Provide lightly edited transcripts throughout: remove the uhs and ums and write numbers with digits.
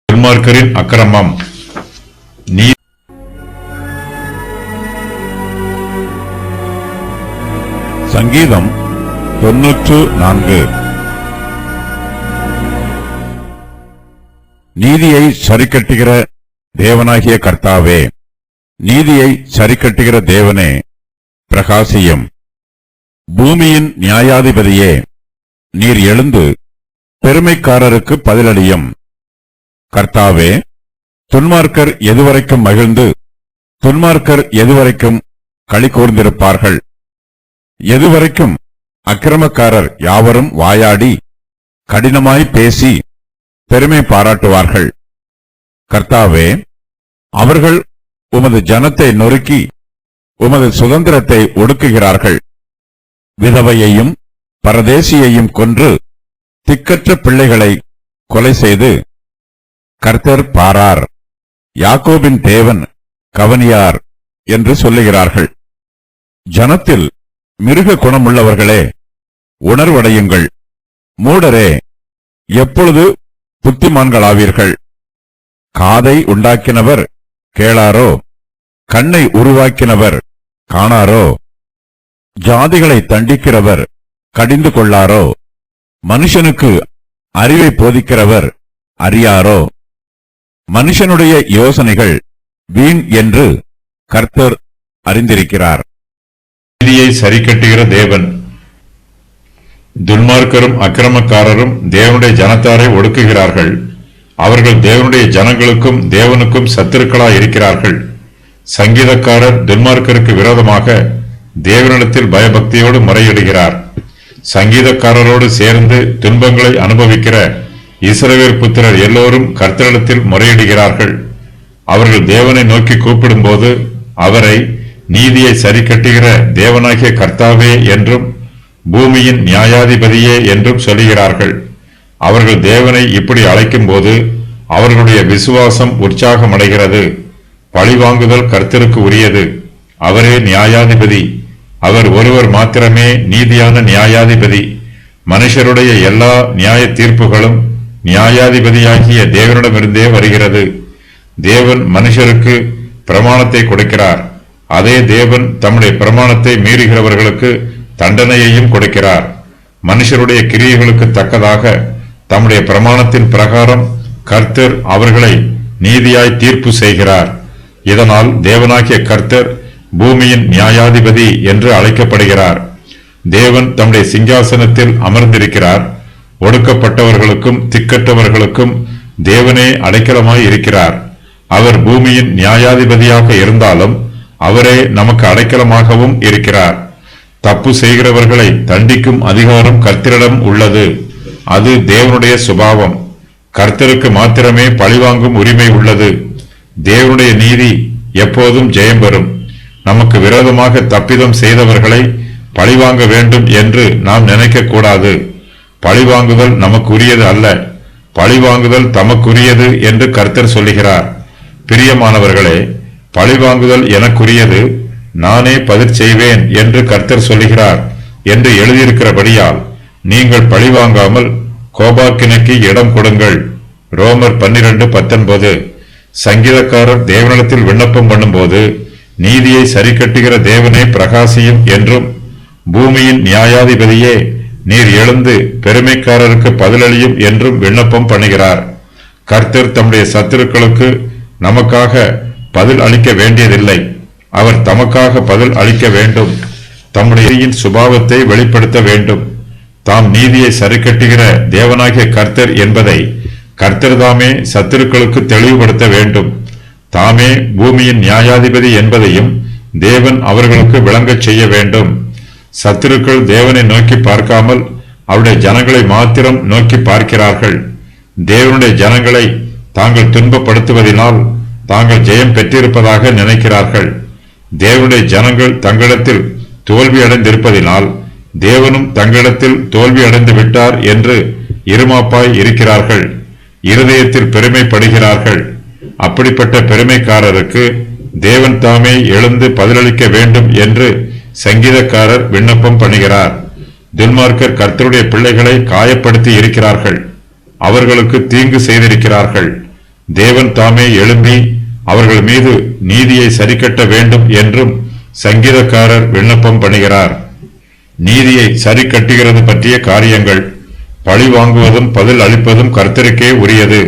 துன்மார்க்கரின் அக்கிரமம். சங்கீதம் 94. நீதியை சரிக்கட்டுகிற தேவனாகிய கர்த்தாவே, நீதியை சரிக்கட்டுகிற தேவனே, பிரகாசியம். பூமியின் நியாயாதிபதியே, நீர் எழுந்து பெருமைக்காரருக்கு பதிலளியும். கர்த்தாவே, துன்மார்க்கர் எதுவரைக்கும் மகிழ்ந்து துன்மார்க்கர் எதுவரைக்கும் களி கூர்ந்திருப்பார்கள்? எதுவரைக்கும் அக்கிரமக்காரர் யாவரும் வாயாடி கடினமாய் பேசி பெருமை பாராட்டுவார்கள்? கர்த்தாவே, அவர்கள் உமது ஜனத்தை நொறுக்கி உமது சுதந்திரத்தை ஒடுக்குகிறார்கள். விதவையையும் பரதேசியையும் கொன்று திக்கற்ற பிள்ளைகளை கொலை செய்து கர்த்தர் பாரார், யாக்கோபின் தேவன் கவனியார் என்று சொல்லுகிறார்கள். ஜனத்தில் மிருக குணமுள்ளவர்களே, உணர்வடையுங்கள். மூடரே, எப்பொழுது புத்திமான்களாவீர்கள்? காதை உண்டாக்கினவர் கேளாரோ? கண்ணை உருவாக்கினவர் காணாரோ? ஜாதிகளை தண்டிக்கிறவர் கடிந்து கொள்ளாரோ? மனுஷனுக்கு அறிவை போதிக்கிறவர் அறியாரோ? மனுஷனுடைய யோசனைகள் வீண் என்று கர்த்தர் அறிந்திருக்கிறார். நீதியை சரிக்கட்டுகிற தேவன். துன்மார்க்கரும் அக்கிரமக்காரரும் தேவனுடைய ஜனத்தாரை ஒடுக்குகிறார்கள். அவர்கள் தேவனுடைய ஜனங்களுக்கும் தேவனுக்கும் சத்துருக்களாய் இருக்கிறார்கள். சங்கீதக்காரர் துன்மார்க்கருக்கு விரோதமாக தேவனிடத்தில் பயபக்தியோடு முறையிடுகிறார். சங்கீதக்காரரோடு சேர்ந்து துன்பங்களை அனுபவிக்கிற இஸ்ரவேல் புத்திரர் எல்லோரும் கர்த்தரிடத்தில் முறையிடுகிறார்கள். அவர்கள் தேவனை நோக்கி கூப்பிடும்போது அவரை நீதியை சரிக்கட்டுகிற தேவனாகிய கர்த்தாவே என்றும் பூமியின் நியாயாதிபதியே என்றும் சொல்லுகிறார்கள். அவர்கள் தேவனை இப்படி அழைக்கும் போது அவர்களுடைய விசுவாசம் உற்சாகமடைகிறது. பழிவாங்குதல் கர்த்தருக்கு உரியது. அவரே நியாயாதிபதி. அவர் ஒருவர் மாத்திரமே நீதியான நியாயாதிபதி. மனுஷருடைய எல்லா நியாய தீர்ப்புகளும் நியாயாதிபதியாகிய தேவனிடமிருந்தே வருகிறது. தேவன் மனுஷருக்கு பிரமாணத்தை கொடுக்கிறார். அதே தேவன் தம்முடைய பிரமாணத்தை மீறுகிறவர்களுக்கு தண்டனையையும் கொடுக்கிறார். மனுஷருடைய கிரியைகளுக்கு தக்கதாக தம்முடைய பிரமாணத்தின் பிரகாரம் கர்த்தர் அவர்களை நீதியாய் தீர்ப்பு செய்கிறார். இதனால் தேவனாகிய கர்த்தர் பூமியின் நியாயாதிபதி என்று அழைக்கப்படுகிறார். தேவன் தம்முடைய சிங்காசனத்தில் அமர்ந்திருக்கிறார். ஒடுக்கப்பட்டவர்களுக்கும் திக்கற்றவர்களுக்கும் தேவனே அடைக்கலமாய் இருக்கிறார். அவர் பூமியின் நியாயாதிபதியாக இருந்தாலும் அவரே நமக்கு அடைக்கலமாகவும் இருக்கிறார். தப்பு செய்கிறவர்களை தண்டிக்கும் அதிகாரம் கர்த்தரிடம் உள்ளது. அது தேவனுடைய சுபாவம். கர்த்தருக்கு மாத்திரமே பழிவாங்கும் உரிமை உள்ளது. தேவனுடைய நீதி எப்போதும் ஜெயம் பெறும். நமக்கு விரோதமாக தப்பிதம் செய்தவர்களை பழிவாங்க வேண்டும் என்று நாம் நினைக்க கூடாது. பழிவாங்குதல் நமக்குரியது அல்ல, பழிவாங்குதல் தமக்குரியது என்று கர்த்தர் சொல்லுகிறார். பிரியமானவர்களே, பழிவாங்குதல் எனக்குரியது, நானே பதில் செய்வேன் என்று கர்த்தர் சொல்லுகிறார் என்று எழுதியிருக்கிறபடியால் நீங்கள் பழிவாங்காமல் கோபாக்கினைக்கு இடம் கொடுங்கள். ரோமர் 12:19. சங்கீதக்காரர் தேவனிடத்தில் விண்ணப்பம் பண்ணும்போது நீதியை சரிக்கட்டுகிற தேவனே பிரகாசியும் என்றும் பூமியின் நியாயாதிபதியே நீர் எழுந்து பெருமைக்காரருக்கு பதிலளியும் என்றும் விண்ணப்பம் பண்ணுகிறார். கர்த்தர் தம்முடைய சத்துருக்களுக்கு நமக்காக பதில் அளிக்க வேண்டியதில்லை. அவர் தமக்காக பதில் அளிக்க வேண்டும். தம்முடைய சுபாவத்தை வெளிப்படுத்த வேண்டும். தாம் நீதியை சரிக்கட்டுகிற தேவனாகிய கர்த்தர் என்பதை கர்த்தர் தாமே சத்துருக்களுக்கு தெளிவுபடுத்த வேண்டும். தாமே பூமியின் நியாயாதிபதி என்பதையும் தேவன் அவர்களுக்கு விளங்கச் செய்ய வேண்டும். சத்துருக்கள் தேவனை நோக்கி பார்க்காமல் அவருடைய ஜனங்களை மாத்திரம் நோக்கி பார்க்கிறார்கள். தேவனுடைய ஜனங்களை தாங்கள் துன்பப்படுத்துவதனால் தாங்கள் ஜெயம் பெற்றிருப்பதாக நினைக்கிறார்கள். தேவனுடைய ஜனங்கள் தங்களிடத்தில் தோல்வி அடைந்திருப்பதினால் தேவனும் தங்களிடத்தில் தோல்வி அடைந்து விட்டார் என்று இருமாப்பாய் இருக்கிறார்கள். இருதயத்தில் பெருமைப்படுகிறார்கள். அப்படிப்பட்ட பெருமைக்காரருக்கு தேவன் தாமே எழுந்து பதிலளிக்க வேண்டும் என்று சங்கீதக்காரர் விண்ணப்பம் பண்ணுகிறார். துன்மார்க்கர் கர்த்தருடைய பிள்ளைகளை காயப்படுத்தி இருக்கிறார்கள். அவர்களுக்கு தீங்கு செய்திருக்கிறார்கள். தேவன் தாமே எழும்பி அவர்கள் மீது நீதியை சரிக்கட்ட வேண்டும் என்றும் சங்கீதக்காரர் விண்ணப்பம் பண்ணுகிறார். நீதியை சரி கட்டுகிறது பற்றிய காரியங்கள். பழி வாங்குவதும் பதில் அளிப்பதும் கர்த்தருக்கே உரியது.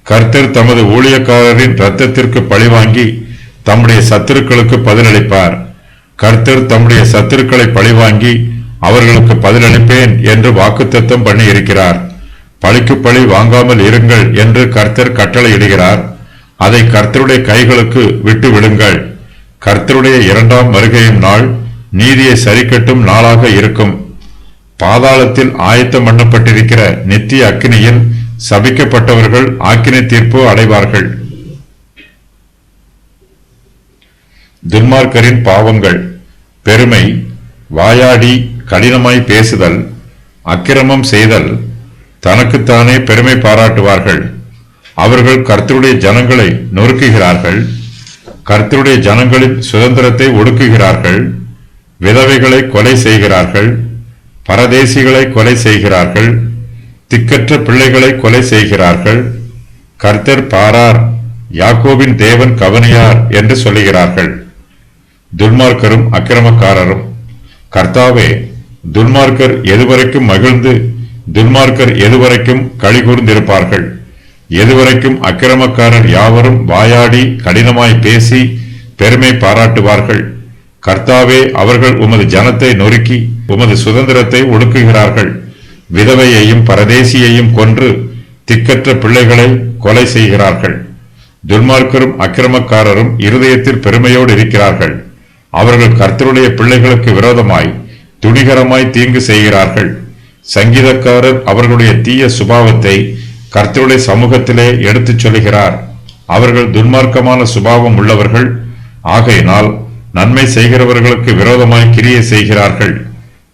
கர்த்தர் தமது ஊழியக்காரரின் இரத்தத்திற்கு பழிவாங்கி தம்முடைய சத்துருக்களுக்கு பதிலளிப்பார். கர்த்தர் தம்முடைய சத்துருக்களை பழிவாங்கி அவர்களுக்கு பதிலளிப்பேன் என்று வாக்குத்தத்தம் பண்ணி இருக்கிறார். பழிக்கு பழி வாங்காமல் இருங்கள் என்று கர்த்தர் கட்டளையிடுகிறார். அதை கர்த்தருடைய கைகளுக்கு விட்டு விடுங்கள். கர்த்தருடைய இரண்டாம் வருகையும் நாள் நீதியை சரிக்கட்டும் நாளாக இருக்கும். பாதாளத்தில் ஆயத்தம் பண்ணப்பட்டிருக்கிற நித்திய அக்கினியில் சபிக்கப்பட்டவர்கள் ஆக்கினை தீர்ப்பு அடைவார்கள். துன்மார்க்கரின் பாவங்கள். பெருமை, வாயாடி கடினமாய் பேசுதல், அக்கிரமம் செய்தல், தனக்குத்தானே பெருமை பாராட்டுவார்கள். அவர்கள் கர்த்தருடைய ஜனங்களை நொறுக்குகிறார்கள். கர்த்தருடைய ஜனங்களின் சுதந்திரத்தை ஒடுக்குகிறார்கள். விதவைகளை கொலை செய்கிறார்கள். பரதேசிகளை கொலை செய்கிறார்கள். திக்கற்ற பிள்ளைகளை கொலை செய்கிறார்கள். கர்த்தர் பாரார், யாக்கோபின் தேவன் கவனியார் என்று சொல்லுகிறார்கள். துன்மார்க்கரும் அக்கிரமக்காரரும். கர்த்தாவே, துன்மார்க்கர் எதுவரைக்கும் மகிழ்ந்து துன்மார்க்கர் எதுவரைக்கும் களிகூர்ந்திருப்பார்கள்? எதுவரைக்கும் அக்கிரமக்காரர் யாவரும் வாயாடி கடினமாய் பேசி பெருமை பாராட்டுவார்கள்? கர்த்தாவே, அவர்கள் உமது ஜனத்தை நொறுக்கி உமது சுதந்திரத்தை ஒடுக்குகிறார்கள். விதவையையும் பரதேசியையும் கொன்று திக்கற்ற பிள்ளைகளை கொலை செய்கிறார்கள். துன்மார்க்கரும் அக்கிரமக்காரரும் இருதயத்தில் பெருமையோடு இருக்கிறார்கள். அவர்கள் கர்த்தருடைய பிள்ளைகளுக்கு விரோதமாய் துணிகரமாய் தீங்கு செய்கிறார்கள். சங்கீதக்காரர் அவர்களுடைய தீய சுபாவத்தை கர்த்தருடைய சமூகத்திலே எடுத்துச் சொல்லுகிறார். அவர்கள் துன்மார்க்கமான சுபாவம் உள்ளவர்கள். ஆகையினால் நன்மை செய்கிறவர்களுக்கு விரோதமாய் கிரியை செய்கிறார்கள்.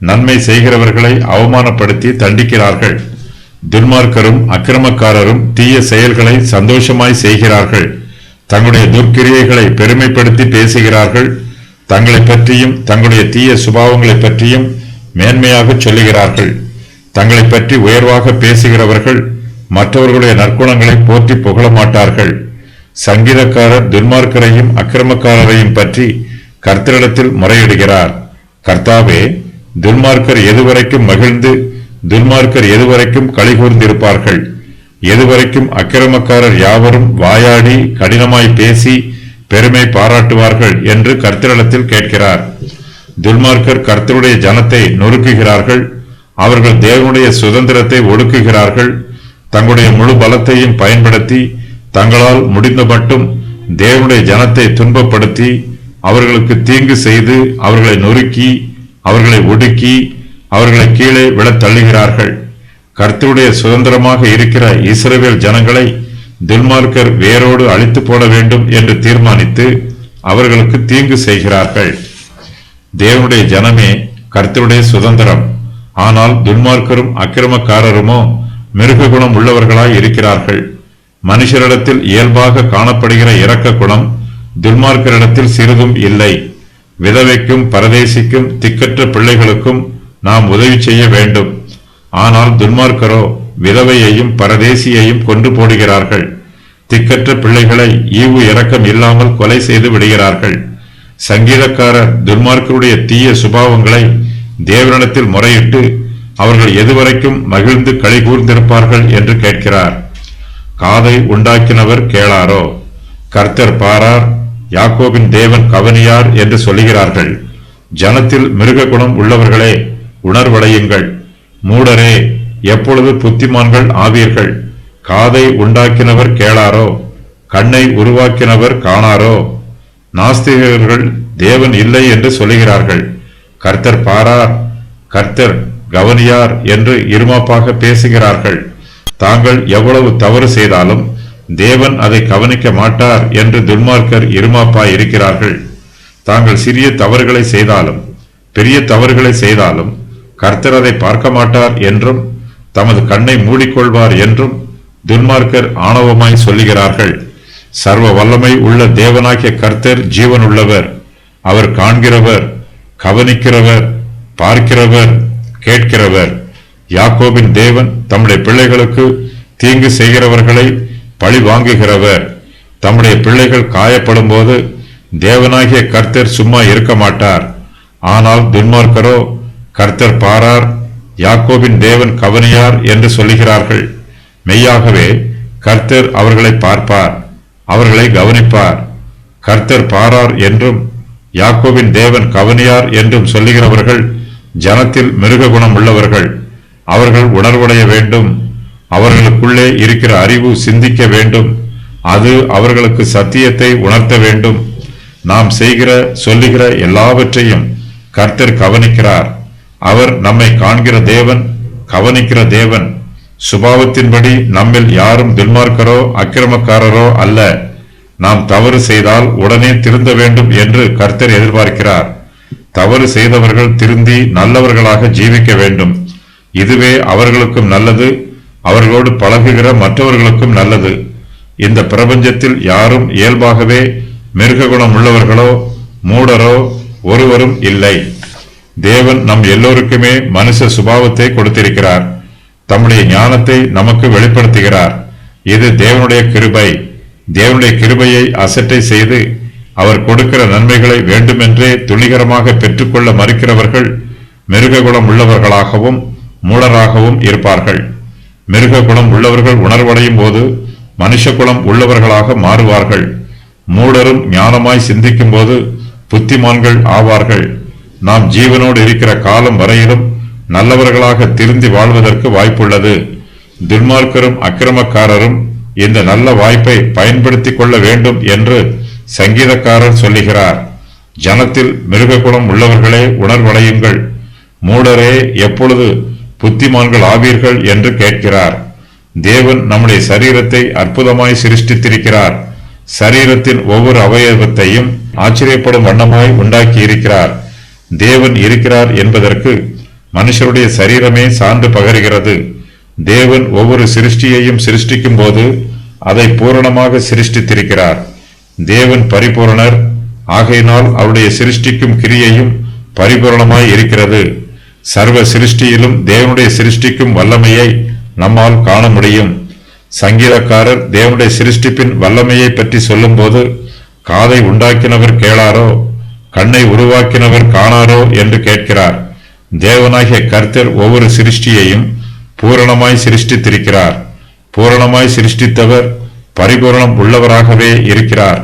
நன்மை செய்கிறவர்களை அவமானப்படுத்தி தண்டிக்கிறார்கள். துன்மார்க்கரும் அக்கிரமக்காரரும் தீய செயல்களை சந்தோஷமாய் செய்கிறார்கள். தங்களுடைய துர்க்கிரியைகளை பெருமைப்படுத்தி பேசுகிறார்கள். தங்களை பற்றியும் தங்களுடைய தீய சுபாவங்களை பற்றியும் மேன்மையாக சொல்லுகிறார்கள். தங்களை பற்றி உயர்வாக பேசுகிறவர்கள் மற்றவர்களுடைய நற்குணங்களை போற்றி புகழ மாட்டார்கள். சங்கீதக்காரர் துன்மார்க்கரையும் அக்கிரமக்காரரையும் பற்றி கர்த்தரிடத்தில் முறையிடுகிறார். கர்த்தாவே, துன்மார்க்கர் எதுவரைக்கும் மகிழ்ந்து துன்மார்க்கர் எதுவரைக்கும் களிகூர்ந்திருப்பார்கள்? எதுவரைக்கும் அக்கிரமக்காரர் யாவரும் வாயாடி கடினமாய் பேசி பெருமை பாராட்டுவார்கள் என்று கர்த்தரிடத்தில் கேட்கிறார். துன்மார்க்கர் கர்த்தருடைய ஜனத்தை நொறுக்குகிறார்கள். அவர்கள் தேவனுடைய சுதந்திரத்தை ஒடுக்குகிறார்கள். தங்களுடைய முழு பலத்தையும் பயன்படுத்தி தங்களால் முடிந்த மட்டும் தேவனுடைய ஜனத்தை துன்பப்படுத்தி அவர்களுக்கு தீங்கு செய்து அவர்களை நொறுக்கி அவர்களை ஒடுக்கி அவர்களை கீழே விழத் தள்ளுகிறார்கள். கர்த்தருடைய சுதந்திரமாக இருக்கிற இஸ்ரவேல் ஜனங்களை துன்மார்க்கர் வேரோடு அழித்து போட வேண்டும் என்று தீர்மானித்து அவர்களுக்கு தீங்கு செய்கிறார்கள். தேவனுடைய ஜனமே கர்த்தருடைய சுதந்திரம். ஆனால் துன்மார்க்கரும் அக்கிரமக்காரருமோ மிருக குணம் உள்ளவர்களாய் இருக்கிறார்கள். மனுஷரிடத்தில் இயல்பாக காணப்படுகிற இரக்க குணம் துன்மார்க்கரிடத்தில் சிறிதும் இல்லை. விதவைக்கும் பரதேசிக்கும் திக்கற்ற பிள்ளைகளுக்கும் நாம் உதவி செய்ய வேண்டும். ஆனால் துன்மார்க்கரோ விதவையையும் பரதேசியையும் கொன்று போடுகிறார்கள். திக்கற்ற பிள்ளைகளை ஈவு இரக்கம் இல்லாமல் கொலை செய்து விடுகிறார்கள். சங்கீதக்காரர் துன்மார்க்கருடைய தீய சுபாவங்களை தேவனிடத்தில் முறையிட்டு அவர்கள் எதுவரைக்கும் மகிழ்ந்து களிகூர்ந்திருப்பார்கள் என்று கேட்கிறார். காதை உண்டாக்கினவர் கேளாரோ? கர்த்தர் பாரார், யாக்கோபின் தேவன் கவனியார் என்று சொல்லுகிறார்கள். ஜனத்தில் மிருக குணம் உள்ளவர்களே, உணர்வடையுங்கள். மூடரே, எப்பொழுது புத்திமான்கள் ஆவீர்கள்? காதை உண்டாக்கினவர் கேளாரோ? கண்ணை உருவாக்கினவர் காணாரோ? நாஸ்திகர்கள் தேவன் இல்லை என்று சொல்லுகிறார்கள். கர்த்தர் பாரார், கர்த்தர் கவனியார் என்று இருமாப்பாக பேசுகிறார்கள். தாங்கள் எவ்வளவு தவறு செய்தாலும் தேவன் அதை கவனிக்க மாட்டார் என்று துன்மார்க்கர் இருமாப்பாய் இருக்கிறார்கள். தாங்கள் சிறிய தவறுகளை செய்தாலும் பெரிய தவறுகளை செய்தாலும் கர்த்தர் அதை பார்க்க மாட்டார் என்றும் தமது கண்ணை மூடிக்கொள்வார் என்றும் துன்மார்க்கர் ஆணவமாய் சொல்லுகிறார்கள். சர்வ வல்லமை உள்ள தேவனாகிய கர்த்தர் ஜீவனுள்ளவர். அவர் காண்கிறவர், கவனிக்கிறவர், பார்க்கிறவர், கேட்கிறவர். யாக்கோபின் தேவன் தம்முடைய பிள்ளைகளுக்கு தீங்கு செய்கிறவர்களை பழி வாங்குகிறவர். தம்முடைய பிள்ளைகள் காயப்படும் போது தேவனாகிய கர்த்தர் சும்மா இருக்க மாட்டார். ஆனால் துன்மார்க்கரோ கர்த்தர் பாரார், யாக்கோபின் தேவன் கவனியார் என்று சொல்லுகிறார்கள். மெய்யாகவே கர்த்தர் அவர்களை பார்ப்பார், அவர்களை கவனிப்பார். கர்த்தர் பாரார் என்றும் யாக்கோபின் தேவன் கவனியார் என்றும் சொல்லுகிறவர்கள் ஜனத்தில் மிருக குணம் உள்ளவர்கள். அவர்கள் உணர்வடைய வேண்டும். அவர்களுக்குள்ளே இருக்கிற அறிவு சிந்திக்க வேண்டும். அது அவர்களுக்கு சத்தியத்தை உணர்த்த வேண்டும். நாம் செய்கிற சொல்லுகிற எல்லாவற்றையும் கர்த்தர் கவனிக்கிறார். அவர் நம்மை காண்கிற தேவன், கவனிக்கிற தேவன். சுபாவத்தின்படி நம்மில் யாரும் துன்மார்க்கரோ அக்கிரமக்காரரோ அல்ல. நாம் தவறு செய்தால் உடனே திருந்த வேண்டும் என்று கர்த்தர் எதிர்பார்க்கிறார். தவறு செய்தவர்கள் திருந்தி நல்லவர்களாக ஜீவிக்க வேண்டும். இதுவே அவர்களுக்கும் நல்லது, அவர்களோடு பழகுகிற மற்றவர்களுக்கும் நல்லது. இந்த பிரபஞ்சத்தில் யாரும் இயல்பாகவே மிருக குணம் உள்ளவர்களோ மூடரோ ஒருவரும் இல்லை. தேவன் நம் எல்லோருக்குமே மனுஷ சுபாவத்தை கொடுத்திருக்கிறார். தம்முடைய ஞானத்தை நமக்கு வெளிப்படுத்துகிறார். இது தேவனுடைய கிருபை. தேவனுடைய கிருபையை அசட்டை செய்து அவர் கொடுக்கிற நன்மைகளை வேண்டுமென்றே துணிகரமாக பெற்றுக்கொள்ள மறுக்கிறவர்கள் மிருக குணம் உள்ளவர்களாகவும் மூடராகவும் இருப்பார்கள். மிருக குணம் உள்ளவர்கள் உணர்வடையும் போது மனுஷ குலம் உள்ளவர்களாக மாறுவார்கள். மூடரும் ஞானமாய் சிந்திக்கும் போது புத்திமான்கள் ஆவார்கள். நாம் ஜீவனோடு இருக்கிற காலம் வரையிலும் நல்லவர்களாக திருந்தி வாழ்வதற்கு வாய்ப்புள்ளது. துன்மார்க்கரும் அக்கிரமக்காரரும் இந்த நல்ல வாய்ப்பை பயன்படுத்திக் கொள்ள வேண்டும் என்று சங்கீதக்காரர் சொல்லுகிறார். ஜனத்தில் மிருக குணம் உள்ளவர்களே உணர்வடையுங்கள், மூடரே எப்பொழுது புத்திமான்கள் ஆவீர்கள் என்று கேட்கிறார். தேவன் நம்முடைய சரீரத்தை அற்புதமாய் சிருஷ்டித்திருக்கிறார். சரீரத்தின் ஒவ்வொரு அவயவத்தையும் ஆச்சரியப்படும் வண்ணமாய் உண்டாக்கி இருக்கிறார். தேவன் இருக்கிறார் என்பதற்கு மனுஷருடைய சரீரமே சான்று பகருகிறது. தேவன் ஒவ்வொரு சிருஷ்டியையும் சிருஷ்டிக்கும் போது அதை பூரணமாக சிருஷ்டித்திருக்கிறார். தேவன் பரிபூரணர். ஆகையினால் அவருடைய சிருஷ்டிக்கும் கிரியையும் பரிபூரணமாய் இருக்கிறது. சர்வ சிருஷ்டியிலும் தேவனுடைய சிருஷ்டிக்கும் வல்லமையை நம்மால் காண முடியும். சங்கீதக்காரர் தேவனுடைய சிருஷ்டிப்பின் வல்லமையை பற்றி சொல்லும் போது, காதை உண்டாக்கினவர் கேளாரோ, கண்ணை உருவாக்கினவர் காணாரோ என்று கேட்கிறார். தேவனாகிய கர்த்தர் ஒவ்வொரு சிருஷ்டியையும் பூரணமாய் சிருஷ்டித்திருக்கிறார். பூரணமாய் சிருஷ்டித்தவர் பரிபூரணம் உள்ளவராகவே இருக்கிறார்.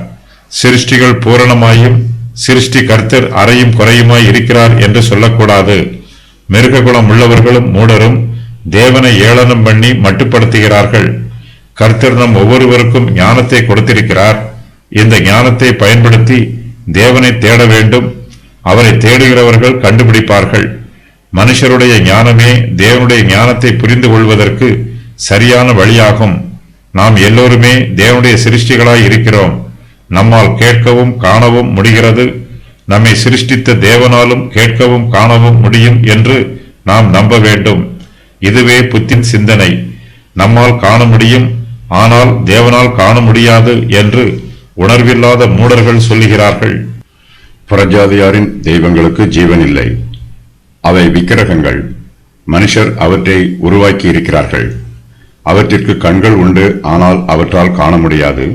சிருஷ்டிகள் பூரணமாயும் சிருஷ்டி கர்த்தர் அறையும் குறையுமாய் இருக்கிறார் என்று சொல்லக்கூடாது. மிருக குணம் உள்ளவர்களும் மூடரும் தேவனை ஏளனம் பண்ணி மட்டுப்படுத்துகிறார்கள். கர்த்தர் நம் ஒவ்வொருவருக்கும் ஞானத்தை கொடுத்திருக்கிறார். இந்த ஞானத்தை பயன்படுத்தி தேவனை தேட வேண்டும். அவரை தேடுகிறவர்கள் கண்டுபிடிப்பார்கள். மனுஷருடைய ஞானமே தேவனுடைய ஞானத்தை புரிந்து கொள்வதற்கு சரியான வழியாகும். நாம் எல்லோருமே தேவனுடைய சிருஷ்டிகளாய் இருக்கிறோம். நம்மால் கேட்கவும் காணவும் முடிகிறது. நம்மை சிருஷ்டித்த தேவனாலும் கேட்கவும் காணவும் முடியும் என்று நாம் நம்ப வேண்டும். இதுவே புத்தின் சிந்தனை. நம்மால் காண முடியும், ஆனால் தேவனால் காண முடியாது என்று உணர்வில்லாத மூடர்கள் சொல்லுகிறார்கள். புறஜாதியாரின் தெய்வங்களுக்கு ஜீவன் இல்லை. அவை விக்கிரகங்கள். மனுஷர் அவற்றை உருவாக்கி இருக்கிறார்கள். அவற்றிற்கு கண்கள் உண்டு, ஆனால் அவற்றால் காண முடியாது.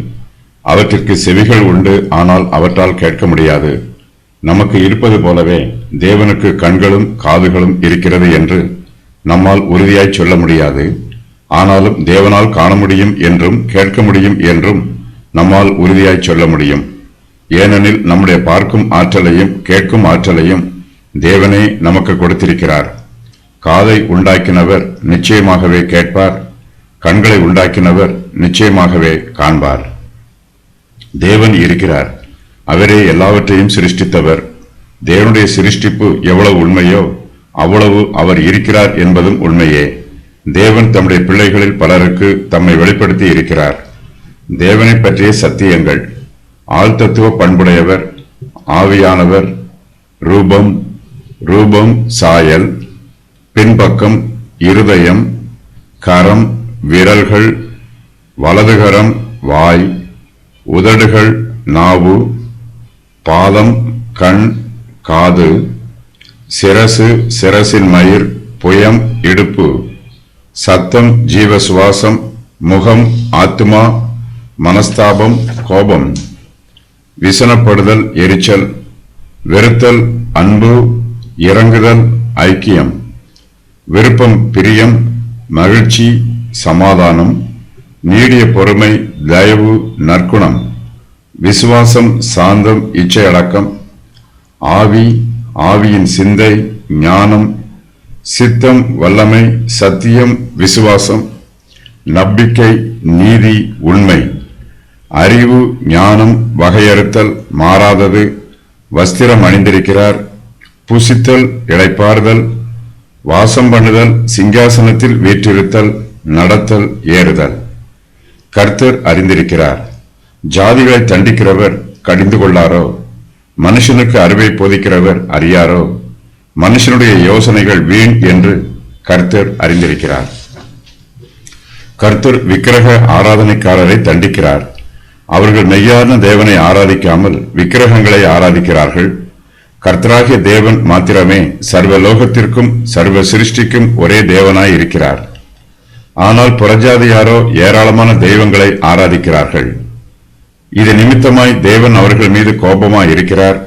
அவற்றிற்கு செவிகள் உண்டு, ஆனால் அவற்றால் கேட்க முடியாது. நமக்கு இருப்பது போலவே தேவனுக்கு கண்களும் காதுகளும் இருக்கிறது என்று நம்மால் உறுதியாய் சொல்ல முடியாது. ஆனாலும் தேவனால் காண முடியும் என்றும் கேட்க முடியும் என்றும் நம்மால் உறுதியாய் சொல்ல முடியும். ஏனெனில் நம்முடைய பார்க்கும் ஆற்றலையும் கேட்கும் ஆற்றலையும் தேவனே நமக்கு கொடுத்திருக்கிறார். காதை உண்டாக்கினவர் நிச்சயமாகவே கேட்பார். கண்களை உண்டாக்கினவர் நிச்சயமாகவே காண்பார். தேவன் இருக்கிறார். அவரே எல்லாவற்றையும் சிருஷ்டித்தவர். தேவனுடைய சிருஷ்டிப்பு எவ்வளவு உண்மையோ அவ்வளவு அவர் இருக்கிறார் என்பதும் உண்மையே. தேவன் தம்முடைய பிள்ளைகளில் பலருக்கு தம்மை வெளிப்படுத்தி இருக்கிறார். தேவனை பற்றிய சத்தியங்கள்: ஆழ்தத்துவ பண்புடையவர், ஆவியானவர், ரூபம், ரூபம் சாயல், பின்பக்கம், இருதயம், கரம், விரல்கள், வலதுகரம், வாய், உதடுகள், நாவு, பாதம், கண், காது, சிரசு, சிரசின் மயிர், புயம், இடுப்பு, சத்தம், ஜீவ சுவாசம், முகம், ஆத்மா, மனஸ்தாபம், கோபம், விசனப்படுதல், எரிச்சல், வெறுத்தல், அன்பு, இரங்குதல், ஐக்கியம், விருப்பம், பிரியம், மகிழ்ச்சி, சமாதானம், நீடிய பொறுமை, தயவு, நற்குணம், விசுவாசம், சாந்தம், இச்சையடக்கம், ஆவி, ஆவியின் சிந்தை, ஞானம், சித்தம், வல்லமை, சத்தியம், விசுவாசம், நம்பிக்கை, நீதி, உண்மை, அறிவு, ஞானம், வகையறுத்தல், மாறாதது, வஸ்திரம் அணிந்திருக்கிறார், புசித்தல், இளைப்பாறுதல், வாசம் பண்ணுதல், சிங்காசனத்தில் வீற்றிருத்தல், நடத்தல், ஏறுதல். கர்த்தர் அறிந்திருக்கிறார். ஜாதிகளை தண்டிக்கிறவர் கடிந்து கொள்ளாரோ? மனுஷனுக்கு அறிவை போதிக்கிறவர் அறியாரோ? மனுஷனுடைய யோசனைகள் வீண் என்று கர்த்தர் அறிந்திருக்கிறார். கர்த்தர் விக்கிரக ஆராதனைக்காரரை தண்டிக்கிறார். அவர்கள் மெய்யான தேவனை ஆராதிக்காமல் விக்கிரகங்களை ஆராதிக்கிறார்கள். கர்த்தராகிய தேவன் மாத்திரமே சர்வ லோகத்திற்கும் சர்வ சிருஷ்டிக்கும் ஒரே தேவனாய் இருக்கிறார். ஆனால் புறஜாதியாரோ ஏராளமான தெய்வங்களை ஆராதிக்கிறார்கள். இது நிமித்தமாய் தேவன் அவர்கள் மீது கோபமாய் இருக்கிறார்.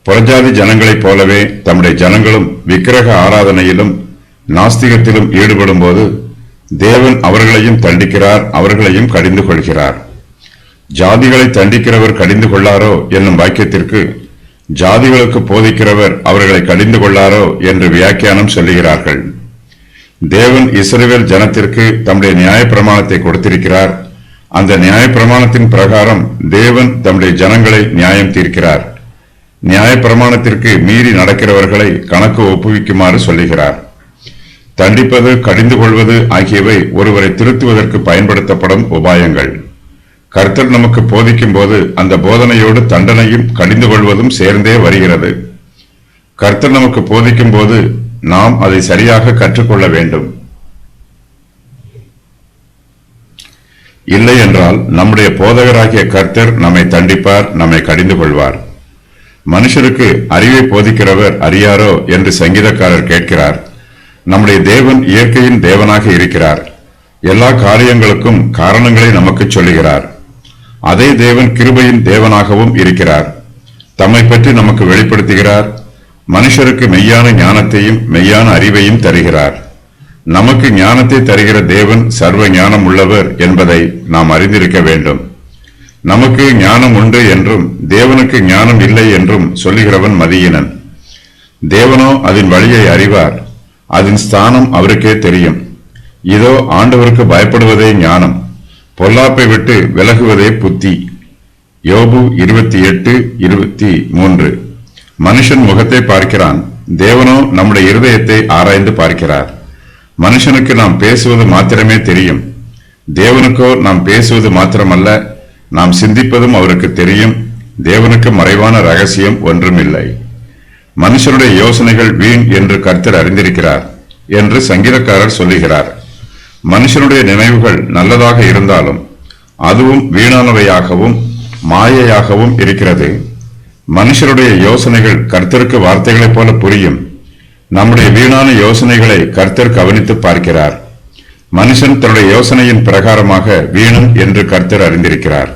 புறஜாதி ஜனங்களைப் போலவே தம்முடைய ஜனங்களும் விக்கிரக ஆராதனையிலும் நாஸ்திகத்திலும் ஈடுபடும் போது தேவன் அவர்களையும் தண்டிக்கிறார், அவர்களையும் கடிந்து கொள்கிறார். ஜாதிகளை தண்டிக்கிறவர் கடிந்து கொள்ளாரோ என்னும் வாக்கியத்திற்கு ஜாதிகளுக்கு போதிக்கிறவர் அவர்களை கடிந்து கொள்ளாரோ என்று வியாக்கியானம் சொல்லுகிறார்கள். தேவன் இஸ்ரவேல் ஜனத்திற்கு தம்முடைய நியாயப்பிரமாணத்தை கொடுத்திருக்கிறார். அந்த நியாயப்பிரமாணத்தின் பிரகாரம் தேவன் தம்முடைய ஜனங்களை நியாயம் தீர்க்கிறார். நியாயப்பிரமாணத்திற்கு மீறி நடக்கிறவர்களை கணக்கு ஒப்புவிக்குமாறு சொல்லுகிறார். தண்டிப்பது, கடிந்து கொள்வது ஆகியவை ஒருவரை திருத்துவதற்கு பயன்படுத்தப்படும் உபாயங்கள். கர்த்தர் நமக்கு போதிக்கும் போது அந்த போதனையோடு தண்டனையும் கடிந்து கொள்வதும் சேர்ந்தே வருகிறது. கர்த்தர் நமக்கு போதிக்கும் போது நாம் அதை சரியாக கற்றுக்கொள்ள வேண்டும். இல்லை என்றால் நம்முடைய போதகராகிய கர்த்தர் நம்மை தண்டிப்பார், நம்மை கடிந்து கொள்வார். மனுஷருக்கு அறிவை போதிக்கிறவர் அறியாரோ என்று சங்கீதக்காரர் கேட்கிறார். நம்முடைய தேவன் இயற்கையின் தேவனாக இருக்கிறார். எல்லா காரியங்களுக்கும் காரணங்களை நமக்கு சொல்லுகிறார். அதே தேவன் கிருபையின் தேவனாகவும் இருக்கிறார். தம்மை பற்றி நமக்கு வெளிப்படுத்துகிறார். மனுஷருக்கு மெய்யான ஞானத்தையும் மெய்யான அறிவையும் தருகிறார். நமக்கு ஞானத்தை தருகிற தேவன் சர்வ ஞானம் உள்ளவர் என்பதை நாம் அறிந்திருக்க வேண்டும். நமக்கு ஞானம் உண்டு என்றும் தேவனுக்கு ஞானம் இல்லை என்றும் சொல்லுகிறவன் மதியினன். தேவனோ அதன் வழியை அறிவார். அதன் ஸ்தானம் அவருக்கே தெரியும். இதோ ஆண்டவருக்கு பயப்படுவதே ஞானம், பொல்லாப்பை விட்டு விலகுவதே புத்தி. யோபு 28:23. மனுஷன் முகத்தை பார்க்கிறான், தேவனோ நம்முடைய இருதயத்தை ஆராய்ந்து பார்க்கிறார். மனுஷனுக்கு நாம் பேசுவது மாத்திரமே தெரியும். தேவனுக்கோ நாம் பேசுவது மாத்திரமல்ல, நாம் சிந்திப்பதும் அவருக்கு தெரியும். தேவனுக்கு மறைவான ரகசியம் ஒன்றுமில்லை. மனுஷனுடைய யோசனைகள் வீண் என்று கர்த்தர் அறிந்திருக்கிறார் என்று சங்கீதக்காரர் சொல்லுகிறார். மனுஷனுடைய நினைவுகள் நல்லதாக இருந்தாலும் அதுவும் வீணானவையாகவும் மாயையாகவும் இருக்கிறது. மனுஷருடைய யோசனைகள் கர்த்தருக்கு வார்த்தைகளைப் போல புரியும். நம்முடைய வீணான யோசனைகளை கர்த்தர் கவனித்து பார்க்கிறார். மனுஷன் தன்னுடைய யோசனையின் பிரகாரமாக வீணன் என்று கர்த்தர் அறிந்திருக்கிறார்.